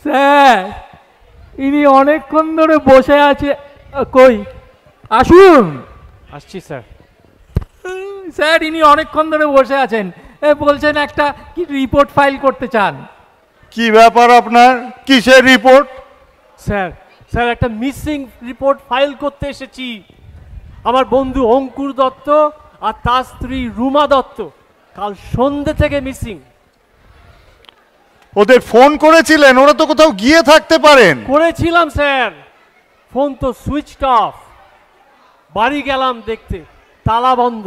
Sir ইনি অনেকক্ষণ ধরে বসে আছে। কই আসুন। আসছি স্যার। স্যার ইনি অনেকক্ষণ ধরে বসে আছেন, বলছেন একটা কি রিপোর্ট ফাইল করতে চান। কি ব্যাপার আপনার, কিসের রিপোর্ট? স্যার স্যার একটা মিসিং রিপোর্ট ফাইল করতে এসেছি। আমার বন্ধু অঙ্কুর দত্ত আর তার স্ত্রী রুমা দত্ত কাল সন্ধ্যে থেকে মিসিং। ওদের ফোন করেছিলেন? ওরা তো কোথাও গিয়ে থাকতে পারেন। করেছিলাম স্যার, ফোন তো সুইচড অফ। বাড়ি গেলাম দেখতে তালা বন্ধ।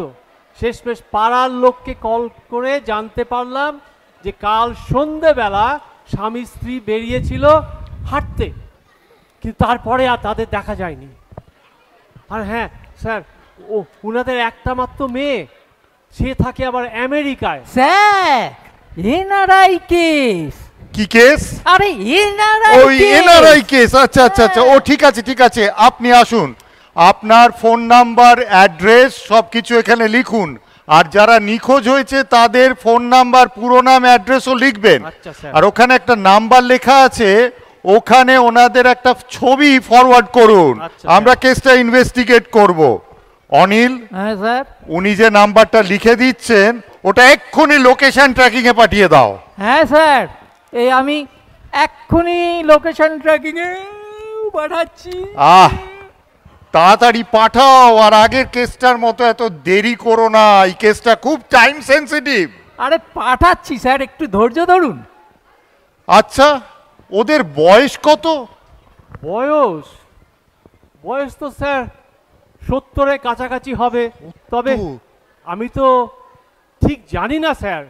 শেষমেশ পাড়ার লোককে কল করে জানতে পারলাম যে কাল সন্ধ্যেবেলা স্বামী স্ত্রী বেরিয়েছিল হাঁটতে, কিন্তু তারপরে আর তাদের দেখা যায়নি। আর হ্যাঁ স্যার, উনাদের একটা মাত্র মেয়ে, সে থাকে আবার আমেরিকায়। Sir NRI case. কি কেস? আরে এনআরআই, ওই এনআরআই কেস। আচ্ছা আচ্ছা আচ্ছা, ও ঠিক আছে ঠিক আছে, আপনি আসুন, আপনার ফোন নাম্বার অ্যাড্রেস সব কিছু এখানে লিখুন, আর যারা নিখোঁজ হয়েছে তাদের ফোন নাম্বার পুরো নাম অ্যাড্রেসও লিখবেন। আর ওখানে একটা নাম্বার লেখা আছে, ওখানে ওনাদের একটা ছবি ফরওয়ার্ড করুন, আমরা কেসটা ইনভেস্টিগেট করব। অনিল, হ্যাঁ স্যার, উনি যে নাম্বারটা লিখে দিচ্ছেন ওটা এক্ষুনি লোকেশন ট্র্যাকিং এ পাঠিয়ে দাও। হ্যাঁ স্যার, এই আমি এক্ষুনি লোকেশন ট্র্যাকিং এ পাঠাচ্ছি। তাড়াতাড়ি পাঠাও, আর আগের কেসটার মতো এত দেরি করো না, এই কেসটা খুব টাইম সেনসিটিভ। আরে পাঠাচ্ছি স্যার, একটু ধৈর্য ধরুন। আচ্ছা, ওদের বয়স কত? বয়স বয়স তো স্যার 70-এর কাছাকাছি হবে, তবে আমি তো ঠিক জানি না স্যার।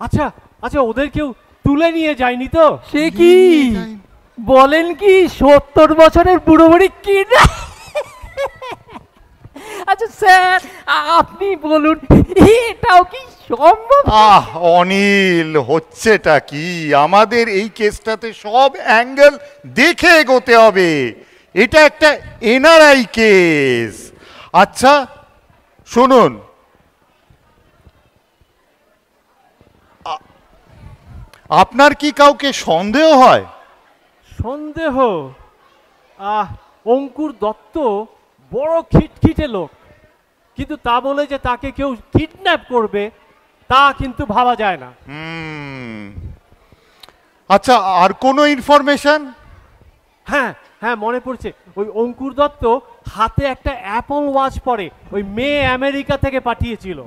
আচ্ছা আচ্ছা, ওদের কেউ তুলে নিয়ে যায়নি তো? সে কি বলেন, কি 70 বছরের বুড়ো বুড়ি কি না? আচ্ছা স্যার আপনি বলুন, এটাও কি সম্ভব? অনিল, হচ্ছেটা কি, আমাদের এই কেসটাতে সব অ্যাঙ্গেল দেখে এগোতে হবে। এটা একটা এনআরআই কেস। আচ্ছা শুনুন, আপনার কি কাউকে সন্দেহ হয়? সন্দেহ? অঙ্কুর দত্ত বড় খিটখিটে লোক, কিন্তু তা বলে যে তাকে কেউ কিডন্যাপ করবে তা কিন্তু ভাবা যায় না। আচ্ছা, আর কোনো ইনফরমেশন? হ্যাঁ হ্যাঁ, মনে পড়ছে, ওই অঙ্কুর দত্ত হাতে একটা অ্যাপল ওয়াচ পরে, ওই মেয়ে আমেরিকা থেকে পাঠিয়েছিল।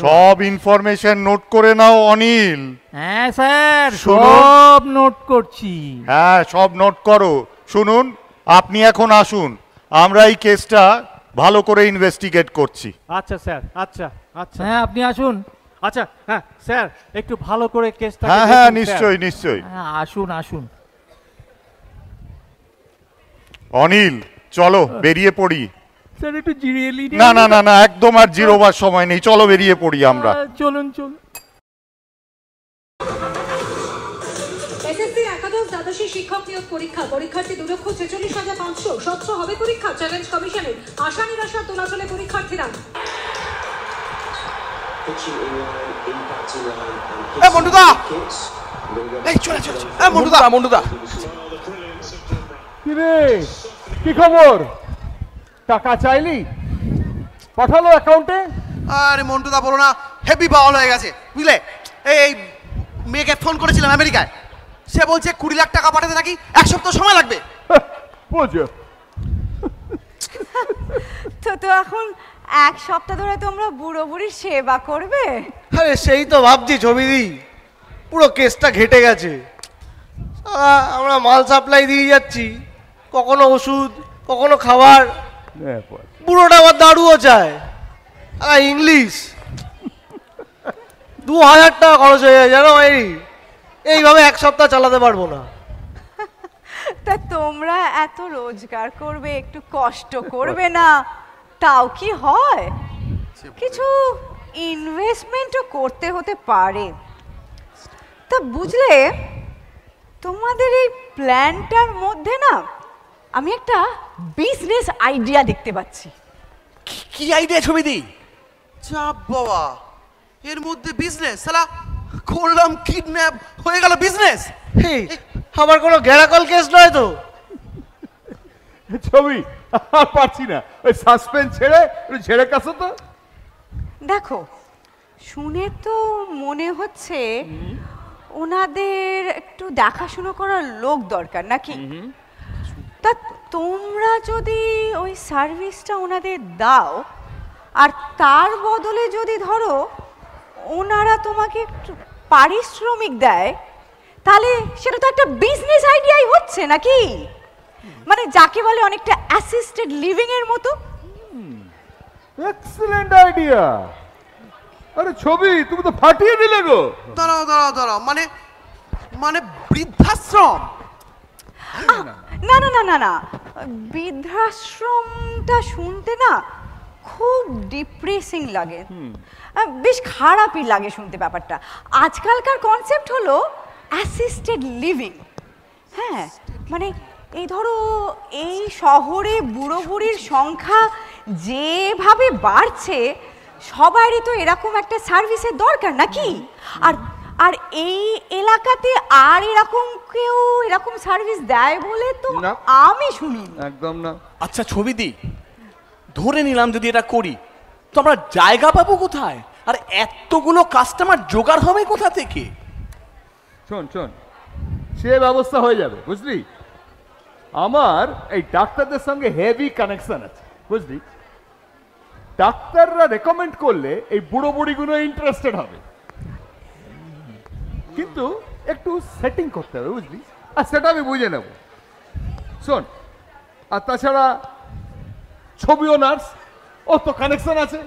সব ইনফরমেশন নোট করে নাও অনিল। হ্যাঁ স্যার, সব নোট করছি। হ্যাঁ, সব নোট করো। শুনুন, আপনি এখন আসুন, আমরা এই কেসটা ভালো করে ইনভেস্টিগেট করছি। আচ্ছা স্যার, আচ্ছা আচ্ছা। হ্যাঁ আপনি আসুন। আচ্ছা হ্যাঁ স্যার, একটু ভালো করে কেসটা। হ্যাঁ হ্যাঁ, নিশ্চয়ই নিশ্চয়ই। আসুন আসুন। অনিল, চলো বেরিয়ে পড়ি। স্যার একটু জিরিয়ে নিন। না না না না, একদম আর জিরোবার সময় নেই, চলো বেরিয়ে পড়ি আমরা। চলুন চলুন। এসএসসি একাদশ দ্বাদশী শিক্ষক নিয়োগ পরীক্ষা, পরীক্ষার্থী 2,46,500। স্বচ্ছ হবে পরীক্ষা, চ্যালেঞ্জ কমিশনের। আশা নিরাশা তোলাচলে পরীক্ষার্থীরা। মন্টুদা, এই চলে চলে চলে। মন্টুদা মন্টুদা, কি রে, কি খবর? টাকা চাইলি, পাঠালো অ্যাকাউন্টে? আরে মন্টুদা বলো না, হেভি বাউল হয়ে গেছে বুঝলে। এই মেয়েকে ফোন করেছিলাম আমেরিকায়, সে বলছে 20 লাখ টাকা পাঠাতে নাকি 1 সপ্তাহ সময় লাগবে। বুঝো তো এখন 1 সপ্তাহ ধরে তোমরা বুড়ো বুড়ির সেবা করবে? আরে সেই তো ভাবছি ছবিদি, পুরো কেসটা ঘেটে গেছে। আমরা মাল সাপ্লাই দিয়ে যাচ্ছি, কখনো ওষুধ কখনো খাবার, বুড়োটা আবার দারুও চায়, ইংলিশ। 2000 টাকা খরচ হয়ে যায় জানো, এইভাবে 1 সপ্তাহ চালাতে পারবো না। তা তোমরা এত রোজগার করবে, একটু কষ্ট করবে না? তাও কি হয়, কিছু ইনভেস্টমেন্টও করতে হতে পারে। তা বুঝলে, তোমাদের এই প্ল্যানটার মধ্যে না আমি একটা বিজনেস আইডিয়া দেখতে পাচ্ছি। কি আইডিয়া ছবিদি? চাপ বাবা, এর মধ্যে বিজনেস? সালা করলাম কিডন্যাপ, হয়ে গেল বিজনেস। এই আবার কোনো গ্যারাকল কেস নয় তো? ছবি আর পারছি না, ওই সাসপেন্স ছেড়ে একটু ঝেড়ে কাছো তো। দেখো, শুনে তো মনে হচ্ছে ওনাদের একটু দেখাশুনো করার লোক দরকার নাকি? তা তোমরা যদি ওই সার্ভিসটা ওনাদের দাও আর তার বদলে যদি ধরো ওনারা তোমাকে একটু পারিশ্রমিক দেয়, তাহলে সেটা তো একটা বিজনেস আইডিয়াই হচ্ছে নাকি? মানে যাকে বলে অনেকটা অ্যাসিস্টেড লিভিং এর মতো। Excellent idea. আরে ছবি, তুমি তো ফাটিয়ে দিলে গো। দাঁড়াও দাঁড়াও দাঁড়াও, মানে মানে বৃদ্ধাশ্রম? না না না না না, বৃদ্ধাশ্রমটা শুনতে না খুব ডিপ্রেসিং লাগে, বেশ খারাপই লাগে শুনতে ব্যাপারটা। আজকালকার কনসেপ্ট হলো অ্যাসিস্টেড লিভিং। হ্যাঁ, মানে এই ধরো এই শহরে বুড়ো বুড়ির সংখ্যা যেভাবে বাড়ছে, সবারই তো এরকম একটা সার্ভিসের দরকার নাকি? আর আর এই এলাকাতে আর এরকম কেউ এরকম সার্ভিস দেয় বলে তো না। আমি শুনি একদম না। আচ্ছা ছবিদি, ধরে নিলাম যদি এটা করি, তো আমরা জায়গা পাবো কোথায়? আর এতগুলো কাস্টমার জোগাড় হবে কোথা থেকে? শোন শোন, সে ব্যবস্থা হয়ে যাবে, বুঝলি? আমার এই ডাক্তারদের সঙ্গে হেভি কানেকশন আছে, বুঝলি? ডাক্তাররা রেকমেন্ড করলে এই বুড়ো বুড়িগুলো ইন্টারেস্টেড হবে, কিন্তু একটু সেটিং করতে হবে, বুঝলি? আর সেটা আমি বুঝে নেব। শোন, আর তাছাড়া ছবিও নার্স, ও তো কানেকশন আছে।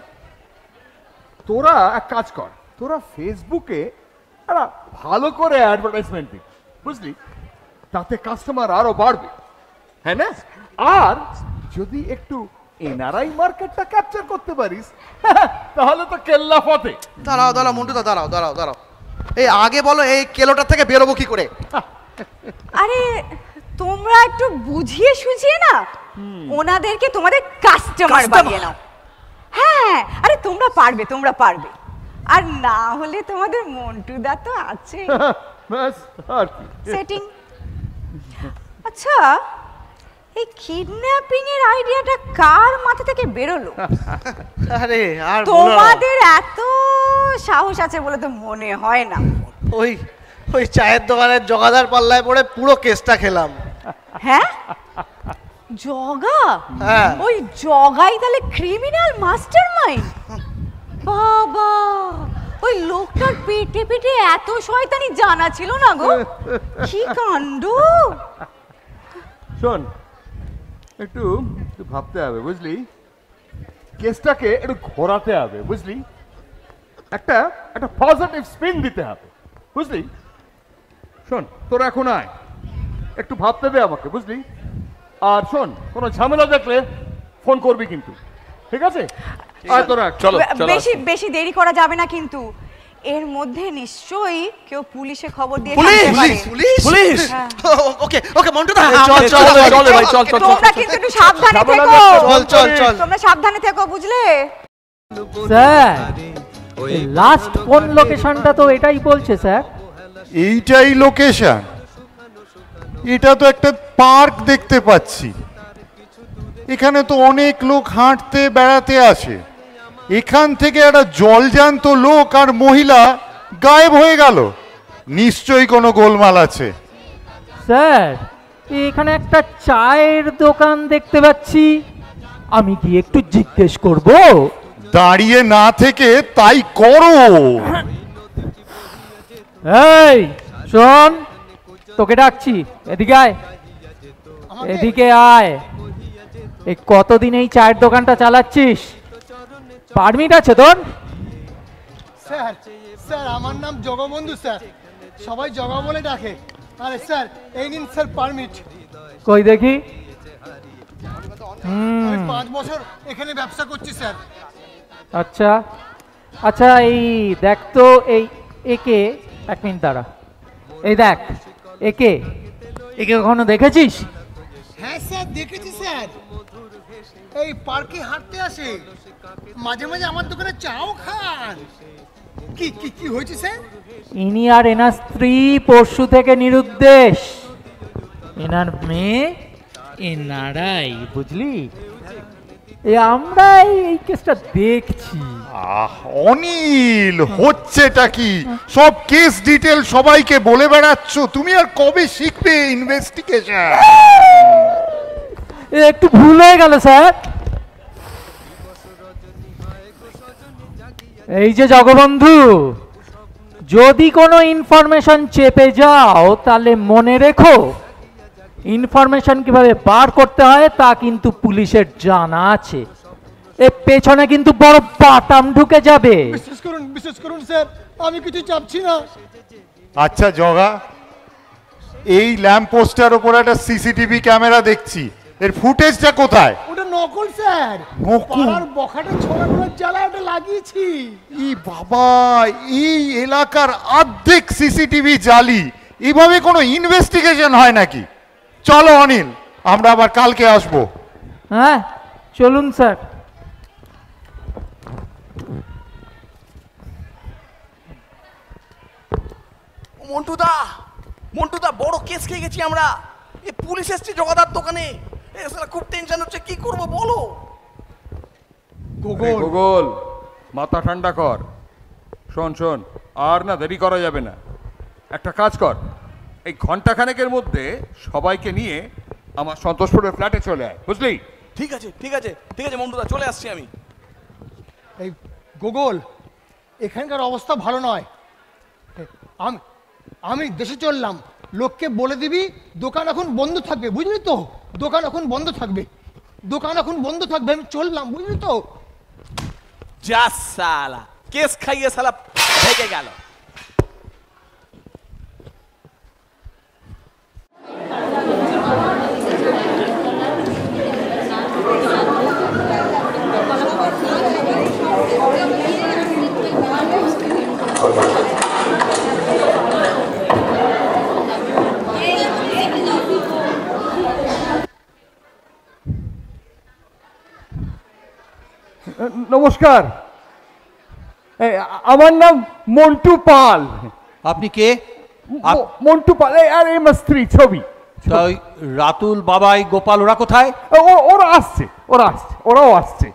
তোরা এক কাজ কর, তোরা ফেসবুকে একটা ভালো করে অ্যাডভার্টাইজমেন্ট দিবি, বুঝলি? তাতে কাস্টমার আরো বাড়বে, হ্যাঁ না? আর যদি একটু এনআরআই মার্কেটটা ক্যাপচার করতে পারিস, তাহলে তো কেল্লা ফতে। দাঁড়াও দাঁড়াও মন্টুদা, দাঁড়াও দাঁড়াও দাঁড়াও, এই আগে বলো এই কেলোটা থেকে বেরোবো কি করে? আরে তোমরা একটু বুঝিয়ে সুঝিয়ে না ওনাদেরকে তোমাদের কাস্টমার বানিয়ে নাও। হ্যাঁ, আরে তোমরা পারবে, তোমরা পারবে। আর না হলে তোমাদের মন্টুদা তো আছে, ব্যাস আর কি। সেটিং। আচ্ছা, এই কিডন্যাপিং এর আইডিয়াটা কার মাথা থেকে বেরোলো? আরে আর তোমাদের এত সাহস আছে বলে তো মনে হয় না। ওই ওই চায়ের দোকানের জগাদার পাল্লায় পড়ে পুরো কেসটা খেলাম। হ্যাঁ, জগা? হ্যাঁ। ওই জগাই তাহলে ক্রিমিনাল মাস্টারমাইন্ড? বাবা, ওই লোকটার পেটে পেটে এত শয়তানি জানা ছিল না গো। কি কাণ্ড! শোন, একটু ভাবতে হবে, বুঝলি? কেসটাকে একটু ঘোরাতে হবে, বুঝলি? একটা একটা পজিটিভ স্পিন দিতে হবে, বুঝলি? শোন, তোরা এখন আয়, একটু ভাবতে দে আমাকে, বুঝলি? আর শোন, কোনো ঝামেলা দেখলে ফোন করবি কিন্তু, ঠিক আছে? আয় তোরা, চলো বেশি বেশি দেরি করা যাবে না কিন্তু। এর মধ্যে নিশ্চয়ই কেউ পুলিশে খবর দিয়ে পুলিশ থাকতে পারে। Police police? হ্যাঁ। ওকে ওকে মন্টুদা, চল চল চল ভাই, চল চল। তোমরা কিন্তু একটু সাবধানে ঝামেলা থেকো। দেখো, চল চল চল। তোমরা সাবধানে থেকো, বুঝলে? স্যার, লাস্ট কোন লোকেশনটা তো এটাই বলছে স্যার। এইটাই লোকেশন? এটা তো একটা পার্ক দেখতে পাচ্ছি। এখানে তো অনেক লোক হাঁটতে বেড়াতে আসে। এখান থেকে একটা জলজান্ত লোক আর মহিলা গায়েব হয়ে গেল। নিশ্চয়ই কোনো গোলমাল আছে। স্যার, এখানে একটা চায়ের দোকান দেখতে পাচ্ছি, আমি কি একটু জিজ্ঞেস করব? দাঁড়িয়ে না থেকে তাই করো। এই শোন, তোকে ডাকছি, এদিকে আয়, এদিকে আয়। এই কতদিন এই চায়ের দোকানটা চালাচ্ছিস? পারমিট আছে তোর? স্যার স্যার আমার নাম জগবন্ধু স্যার, সবাই জগা বলে ডাকে। আরে স্যার এই নিন স্যার পারমিট। কই দেখি। আমি 5 বছর এখানে ব্যবসা করছি স্যার। আচ্ছা আচ্ছা, এই দেখ তো, এই একে, এক মিনিট দাঁড়া, এই দেখ, একে একে কখনো দেখেছিস? হ্যাঁ স্যার দেখেছি স্যার, এই পার্কে হাঁটতে আসে, মাঝে মাঝে আমার দোকানে চাও খান। কি কি কি হয়েছে স্যার? ইনি আর এনার স্ত্রী পরশু থেকে নিরুদ্দেশ। এনার মেয়ে এনারাই, বুঝলি? আমরাই এই কেসটা দেখছি। অনিল, হচ্ছেটা কি? সব কেস ডিটেল সবাইকে বলে বেড়াচ্ছ, তুমি আর কবে শিখবে ইনভেস্টিগেশন? একটু ভুল হয়ে গেল স্যার। এই যে জগবন্ধু, যদি কোনো ইনফরমেশন চেপে যাও তাহলে মনে রেখো ইনফরমেশন কিভাবে বার করতে হয় তা কিন্তু পুলিশের জানা আছে। এর পেছনে কিন্তু বড় বাটাম ঢুকে যাবে। বিশ্বাস করুন স্যার, আমি কিছু চাপছি না। আচ্ছা জগা, এই ল্যাম্প পোস্টার উপর একটা সিসিটিভি ক্যামেরা দেখছি, এর ফুটেজটা কোথায়? ওটা নকল স্যার, পাড়ার বখাটে ছোড়াগুলোর জ্বালা ওটা লাগিয়েছি। ই বাবা, এই এলাকার অর্ধেক সিসিটিভি জালি, এইভাবে কোনো ইনভেস্টিগেশন হয় নাকি? চলো অনিল, আমরা আবার কালকে আসবো। হ্যাঁ চলুন স্যার। মন্টুদা, মন্টুদা, বড় কেস খেয়ে গেছি আমরা। এ পুলিশ এসছে জগাদার দোকানে, খুব টেনশন হচ্ছে, কি করব বলো? গুগল, মাথা ঠান্ডা কর। শোন শোন, আর না দেরি করা যাবে না। একটা কাজ কর, এই ঘন্টাখানেকের মধ্যে সবাইকে নিয়ে আমার সন্তোষপুরের ফ্ল্যাটে চলে আয়, বুঝলি? ঠিক আছে ঠিক আছে ঠিক আছে মন্টুদা, চলে আসছি আমি। এই গুগল, এখানকার অবস্থা ভালো নয়। আমি দেশে চললাম, লোককে বলে দিবি দোকান এখন বন্ধ থাকবে, বুঝলি তো? দোকান এখন বন্ধ থাকবে, দোকান এখন বন্ধ থাকবে। আমি চললাম, বুঝলি তো? যা সালা, কেস খাইয়ে সালা ভেগে গেল। নমস্কার, আমার নাম মন্টু পাল। আপনি কে? মন্টু পাল, আর এই আমার স্ত্রী ছবি। রাতুল, বাবাই, গোপাল ওরা কোথায়? ওরা আসছে, ওরাও আসছে।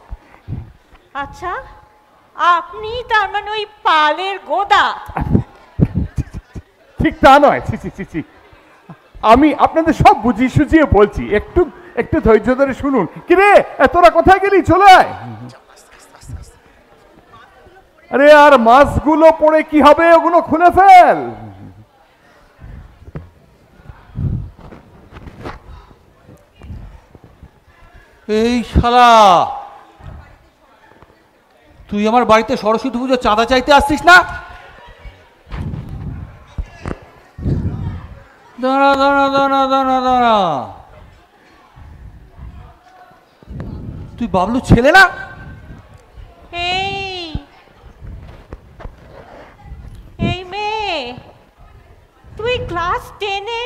আচ্ছা, আপনি তার মানে ওই পালের গোদা? ঠিক তা নয়, আমি আপনাদের সব বুঝিয়ে সুঝিয়ে বলছি, একটু একটু ধৈর্য ধরে শুনুন। কিরে, তোরা কোথায় গেলি? চলে আয়। আরে আর মাছগুলো পড়ে কি হবে, ওগুলো খুলে ফেল। এই শালা, তুই আমার বাড়িতে সরস্বতী পুজো চাঁদা চাইতে আসছিস না? দাঁড়া দাঁড়া দাঁড়া দাঁড়া দাঁড়া, তুই বাবলু ছেলে না? এই মেয়ে, তুই ক্লাস 10-এ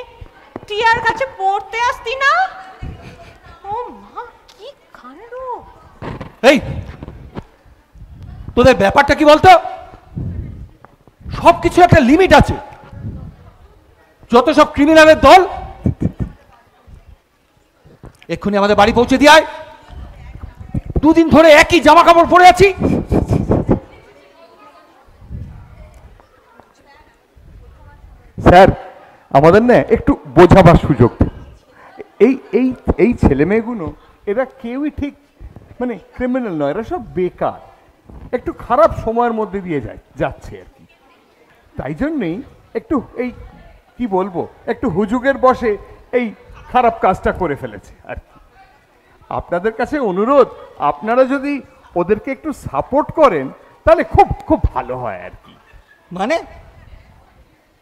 টিয়ার কাছে পড়তে আসতি না? ও মা, কি কাণ্ড! এই, তোদের ব্যাপারটা কি বলতো? সবকিছু একটা লিমিট আছে। যত সব ক্রিমিনালের দল, এক্ষুনি আমাদের বাড়ি পৌঁছে দিয়ে আয়। দুদিন ধরে একই জামা কাপড় পরে আছি। স্যার, আমাদের না একটু বোঝাবার সুযোগ। এই এই এই ছেলে মেয়েগুলো, এরা কেউই ঠিক মানে ক্রিমিনাল নয়, এরা সব বেকার, একটু খারাপ সময়ের মধ্যে দিয়ে যাচ্ছে আর কি। তাই জন্যই একটু এই কি বলবো, একটু হুজুগের বসে এই খারাপ কাজটা করে ফেলেছে আর কি। আপনাদের কাছে অনুরোধ, আপনারা যদি ওদেরকে একটু সাপোর্ট করেন তাহলে খুব খুব ভালো হয় আর কি। মানে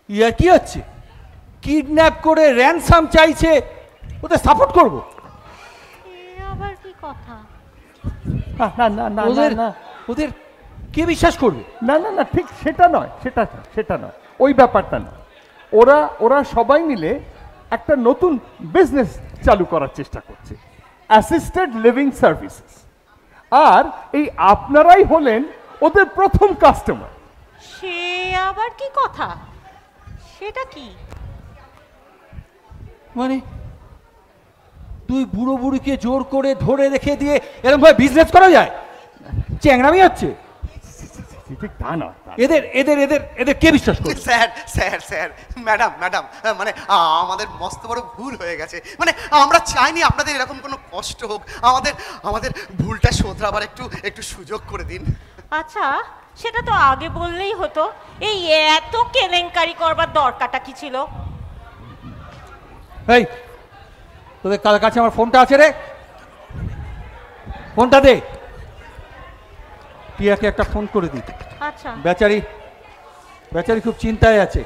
ইয়ার কি হচ্ছে? কিডন্যাপ করে র্যানসাম চাইছে, ওদের সাপোর্ট করব? আবার কি কথা? না না না না, ওদের কে বিশ্বাস করবে? না না না, ঠিক সেটা নয়, সেটা নয়, ওই ব্যাপারটা নয়। ওরা সবাই মিলে একটা নতুন বিজনেস চালু করার চেষ্টা করছে, অ্যাসিস্টেড লিভিং সার্ভিসেস। আর এই আপনারাই হলেন ওদের প্রথম কাস্টমার। সে আবার কি কথা? সেটা কি? মানে তুই বুড়ো বুড়িকে জোর করে ধরে রেখে দিয়ে এরকম ভাবে বিজনেস করা যায়? চ্যাংরামি হচ্ছে। তা না, এদের এদের এদের এদের কে বিশ্বাস করে? Sir sir sir madam madam মানে আমাদের মস্ত বড় ভুল হয়ে গেছে। মানে আমরা চাইনি আপনাদের এরকম কোনো কষ্ট হোক। আমাদের আমাদের ভুলটা শোধরাবার একটু একটু সুযোগ করে দিন। আচ্ছা, সেটা তো আগে বললেই হতো। এই এত কেলেঙ্কারি করবার দরকারটা কি ছিল? এই তোদের কার কাছে আমার ফোনটা আছে রে? ফোনটা দে। টিয়াকে একটা ফোন করে দি। আচ্ছা। বেচারি বেচারি খুব চিন্তায় আছে।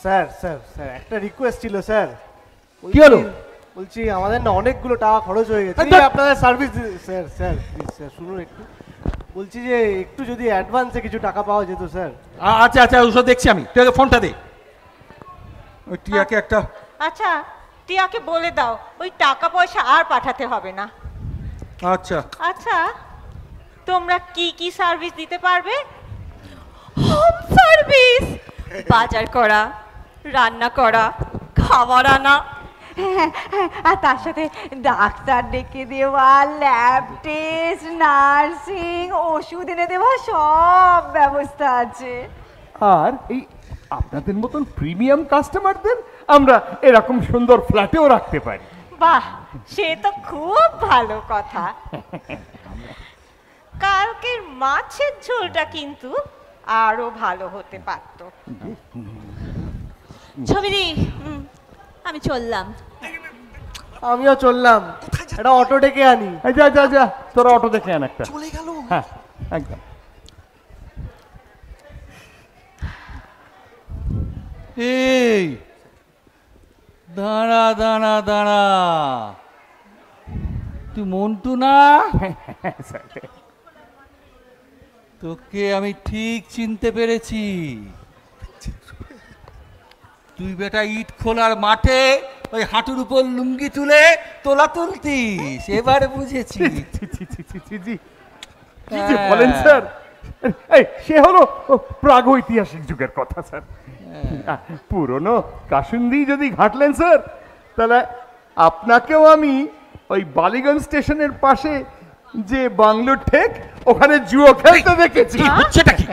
স্যার স্যার স্যার একটা রিকোয়েস্ট ছিল স্যার। কি হলো? বলছি আমাদের না অনেকগুলো টাকা খরচ হয়ে গেছে এই আপনাদের service. Sir sir please sir শুনুন একটু। বলছি যে একটু যদি অ্যাডভান্সে কিছু টাকা পাওয়া যেত স্যার। আচ্ছা আচ্ছা, ওসব দেখছি আমি। তুই আগে ফোনটা দে। ওই টিয়াকে একটা। আচ্ছা, টিয়াকে বলে দাও ওই টাকা পয়সা আর পাঠাতে হবে না। আচ্ছা আচ্ছা, তোমরা কি কি সার্ভিস দিতে পারবে? হোম সার্ভিস, বাজার করা, রান্না করা, খাবার আনা, আর তার সাথে ডাক্তার ডেকে দেওয়া, ল্যাব টেস্ট, নার্সিং, ওষুধ এনে দেওয়া, সব ব্যবস্থা আছে। আর এই আপনাদের মতন প্রিমিয়াম কাস্টমারদের আমরা এরকম সুন্দর ফ্ল্যাটেও রাখতে পারি। বাহ, সে তো খুব ভালো কথা। কালকের মাছের ঝোলটা কিন্তু আরো ভালো হতে পারতো। ছবিদি, আমি চললাম। আমিও চললাম, একটা অটো ডেকে আনি। যা যা যা, তোরা অটো দেখে আন একটা। চলে গেল। হ্যাঁ একদম। এই দাঁড়া দাঁড়া দাঁড়া, তুই মন্টু না? তোকে আমি ঠিক চিনতে পেরেছি। তুই বেটা ইট খোলার মাঠে ওই হাঁটুর উপর লুঙ্গি তুলে তোলা তুলতিস, এবারে বুঝেছি। কি যে বলেন স্যার, এই সে হলো প্রাগৈতিহাসিক যুগের কথা স্যার। পুরনো কাসুন্দি যদি ঘাটলেন স্যার, তাহলে আপনাকেও আমি ওই বালিগঞ্জ স্টেশনের পাশে যে বাংলো ঠেক, ওখানে জুয়ো খেলতে দেখেছি। সেটা কি?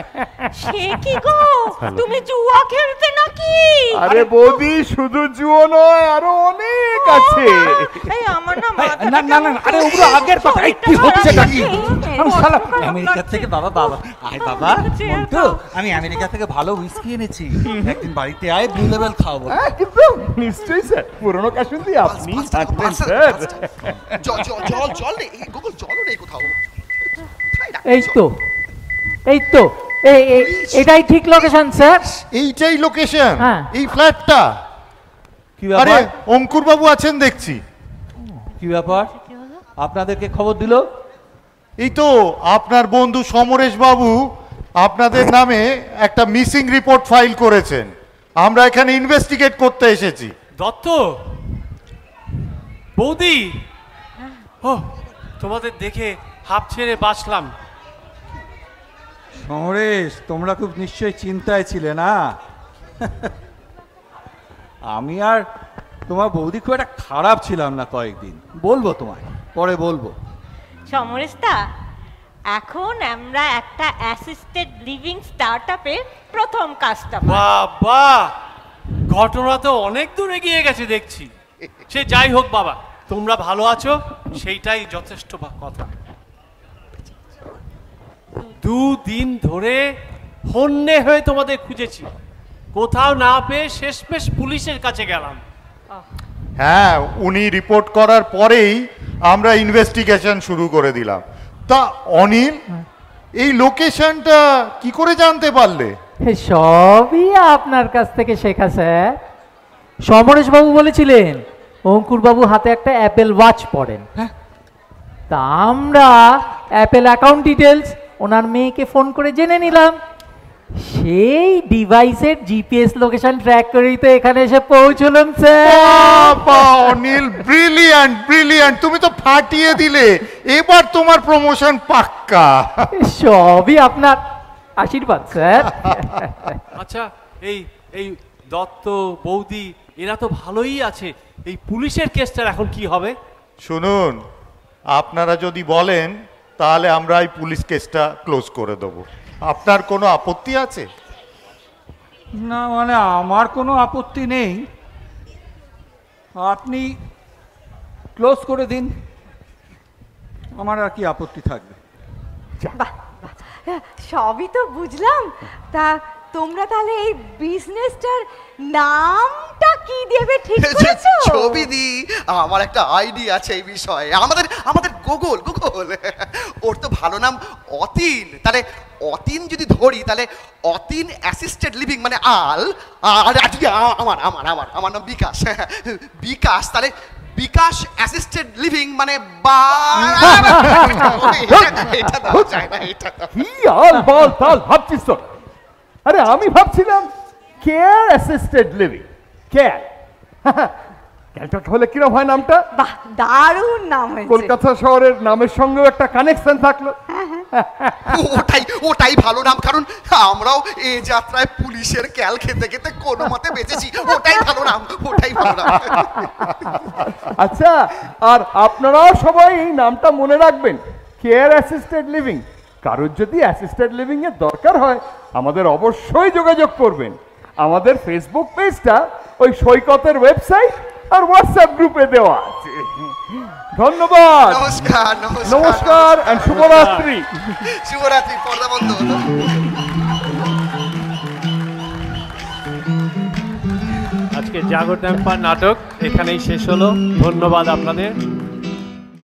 সে কি গো, তুমি জুয়া খেলতে নাকি? আরে বৌদি, শুধু জুয়ো নয়, আরো অনেক আছে। এই আমার না না না না, আরে ওগুলো আগের কথা। এই কি হচ্ছে নাকি? আমি শালা আমেরিকা থেকে বাবা বাবা আয় বাবা মন্টু, আমি আমেরিকা থেকে ভালো হুইস্কি এনেছি, একদিন বাড়িতে আয়, ব্লু লেভেল খাওয়াবো। একদম নিশ্চয়ই স্যার, পুরনো কাসুন্দি আপনি থাকবেন স্যার। জল জল জল জল নেই গুগল, জলও নেই কোথাও। এই তো এই তো এটাই ঠিক লোকেশন স্যার। এইটাই লোকেশন, হ্যাঁ। এই ফ্ল্যাটটা। কি আরে ব্যাপার? অঙ্কুর বাবু আছেন দেখছি। কি ব্যাপার? আপনাদেরকে খবর দিল? এই তো আপনার বন্ধু সমরেশ বাবু আপনাদের নামে একটা মিসিং রিপোর্ট ফাইল করেছেন। আমরা এখানে ইনভেস্টিগেট করতে এসেছি। দত্ত, বৌদি, ও তোমাদের দেখে হাঁপ ছেড়ে বাঁচলাম। সমরেশ, তোমরা খুব নিশ্চয়ই চিন্তায় ছিলে না? আমি আর তোমার বৌদি খুব একটা খারাপ ছিলাম না কয়েকদিন, বলবো তোমায়, পরে বলবো। সমরেশদা, এখন আমরা একটা অ্যাসিস্টেড লিভিং স্টার্টআপের প্রথম কাস্টমার। বাবা, ঘটনা তো অনেক দূর এগিয়ে গেছে দেখছি। সে যাই হোক বাবা, তোমরা ভালো আছো, সেইটাই যথেষ্ট কথা। দুদিন ধরে হন্যে হয়ে তোমাদের খুঁজেছি, কোথাও না পেয়ে শেষমেশ পুলিশের কাছে গেলাম। হ্যাঁ, উনি রিপোর্ট করার পরেই আমরা ইনভেস্টিগেশন শুরু করে দিলাম। তা অনিল, এই লোকেশনটা কি করে জানতে পারলে? সবই আপনার কাছ থেকে শেখা স্যার। সমরেশ বাবু বলেছিলেন অঙ্কুর বাবু হাতে একটা অ্যাপেল ওয়াচ পরেন, তা আমরা অ্যাপেল অ্যাকাউন্ট ডিটেলস ওনার মেয়েকে ফোন করে জেনে নিলাম। সেই ডিভাইসের জিপিএস লোকেশন ট্র্যাক করেই তো এখানে এসে পৌঁছলাম স্যার। বাবা অনিল, ব্রিলিয়ান্ট ব্রিলিয়ান্ট, তুমি তো ফাটিয়ে দিলে। এবার তোমার প্রমোশন পাক্কা। সবই আপনার আশীর্বাদ স্যার। আচ্ছা, এই এই দত্ত বৌদি এরা তো ভালোই আছে, এই পুলিশের কেসটার এখন কি হবে? শুনুন, আপনারা যদি বলেন তাহলে আমরা এই পুলিশ কেসটা ক্লোজ করে দেবো। আপনার কোনো আপত্তি আছে? না মানে আমার কোনো আপত্তি নেই, আপনি ক্লোজ করে দিন, আমার আর কি আপত্তি থাকবে। বাহ, সবই তো বুঝলাম, তা তোমরা তাহলে এই বিজনেসটার নামটা কি দেবে ঠিক করেছো? ছবিদি, আমার একটা আইডিয়া আছে এই বিষয়ে। আমাদের গুগল ওর তো ভালো নাম অতীন, তাহলে অতীন যদি ধরি তাহলে অতীন অ্যাসিস্টেড লিভিং মানে আর যদি আমার নাম বিকাশ, বিকাশ তাহলে বিকাশ অ্যাসিস্টেড লিভিং মানে এটা তো চাই না, এটা কি আলবাল তাল ভাবছিস তো? আরে আমি ভাবছিলাম কেয়ার অ্যাসিস্টেড লিভিং, কেয়ার ক্যালটা হলে কিরম হয় নামটা? বাহ, দারুণ নাম হয়েছে। কলকাতা শহরের নামের সঙ্গেও একটা কানেকশন থাকলো। ওটাই ভালো নাম, কারণ আমরাও এই যাত্রায় পুলিশের ক্যাল খেতে খেতে কোনো মতে বেঁচেছি। ওটাই ভালো নাম, ওটাই ভালো নাম। আচ্ছা, আর আপনারাও সবাই এই নামটা মনে রাখবেন, কেয়ার অ্যাসিস্টেড লিভিং। কারোর যদি অ্যাসিস্টেড লিভিং এর দরকার হয় আমাদের অবশ্যই যোগাযোগ করবেন। আমাদের ফেসবুক পেজটা ওই সৈকতের ওয়েবসাইট আর হোয়াটসঅ্যাপ গ্রুপে দেওয়া আছে। ধন্যবাদ, নমস্কার নমস্কার এন্ড শুভরাত্রি। শুভরাত্রি, পর্দা বন্ধ। আজকে জাগর টেম্পার নাটক এখানেই শেষ হলো। ধন্যবাদ আপনাদের।